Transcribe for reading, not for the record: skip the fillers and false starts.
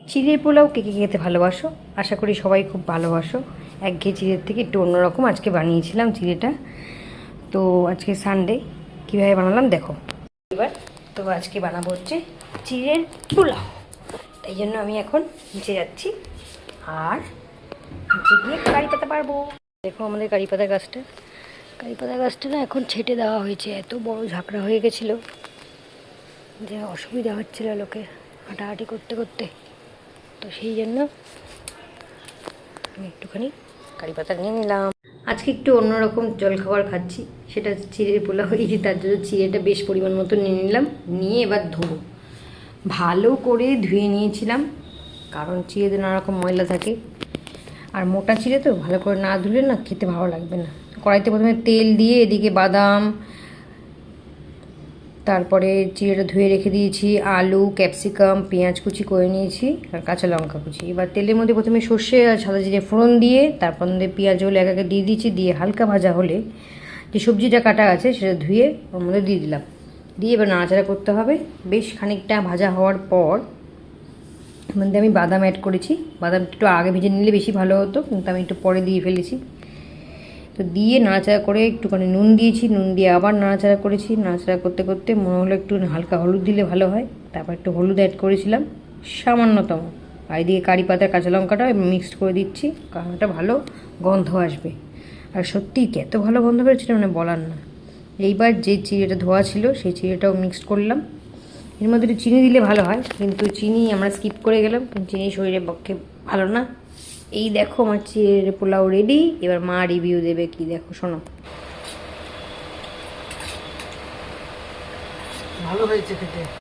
চিড়ের পোলাও কে কে খেতে ভালোবাসো? আশা করি সবাই খুব ভালোবাসো। একঘেয়ে চিড়ের থেকে একটু অন্যরকম আজকে বানিয়েছিলাম চিড়েটা। তো আজকে সানডে, কীভাবে বানালাম দেখো এবার। তো আজকে বানাবো হচ্ছে চিড়ের পোলাও। তাই জন্য আমি এখন নিচে যাচ্ছি আর নিচে গিয়ে কারি পাতা পারবো। দেখো আমাদের কারি পাতা গাছটা, কারি পাতা গাছটা না এখন ছেটে দেওয়া হয়েছে। এত বড় ঝাঁকড়া হয়ে গেছিলো যে অসুবিধা হচ্ছিল লোকের হাঁটাহাঁটি করতে করতে। তো সেই জন্য আমি একটুখানি কারি পাতা নিয়ে নিলাম। আজকে একটু অন্যরকম জলখাবার খাচ্ছি, সেটা চিড়ের পোলাও হয়েছে। তার জন্য চিড়েটা বেশ পরিমাণ মতো নিয়ে নিলাম, নিয়ে এবার ধোবো। ভালো করে ধুয়ে নিয়েছিলাম, কারণ চিড়েতে নানা রকম ময়লা থাকে, আর মোটা চিড়ে তো ভালো করে না ধুলে না খেতে ভালো লাগবে না। কড়াইতে প্রথমে তেল দিয়ে এদিকে বাদাম, তারপরে চিড়েটা ধুয়ে রেখে দিয়েছি, আলু, ক্যাপসিকাম, পেঁয়াজ কুচি করে নিয়েছি আর কাঁচা লঙ্কা কুচি। এবার তেলের মধ্যে প্রথমে সর্ষে আর সাদা জিরে ফোড়ন দিয়ে তারপর মধ্যে পেঁয়াজ হলে এক একে দিয়ে দিয়েছি। দিয়ে হালকা ভাজা হলে যে সবজিটা কাটা আছে সেটা ধুয়ে ওর মধ্যে দিয়ে দিলাম। দিয়ে এবার নাড়াচাড়া করতে হবে। বেশ খানিকটা ভাজা হওয়ার পর এর মধ্যে আমি বাদাম অ্যাড করেছি। বাদামটা একটু আগে ভেজে নিলে বেশি ভালো হতো, কিন্তু আমি একটু পরে দিয়ে ফেলেছি। তো দিয়ে নাড়াচাড়া করে একটুখানি নুন দিয়েছি, নুন দিয়ে আবার নাড়াচাড়া করেছি। নাড়াচাড়া করতে করতে মনে হলো একটু হালকা হলুদ দিলে ভালো হয়, তারপর একটু হলুদ অ্যাড করেছিলাম সামান্যতম। আর এদিকে কারি পাতা কাঁচা লঙ্কাটা মিক্সড করে দিচ্ছি, কারণ এটা ভালো গন্ধ আসবে। আর সত্যিই এত ভালো গন্ধ বেরোচ্ছিল মানে বলার না। এইবার যে চিড়েটা ধোয়া ছিল সেই চিড়েটাও মিক্সড করলাম। এর মধ্যে একটু চিনি দিলে ভালো হয়, কিন্তু চিনি আমরা স্কিপ করে গেলাম, কিন্তু চিনি শরীরের পক্ষে ভালো না। এই দেখো আমার চিড়ের পোলাও রেডি। এবার মা রিভিউ দেবে, কি দেখো শোনো। ভালো হয়েছে খেতে।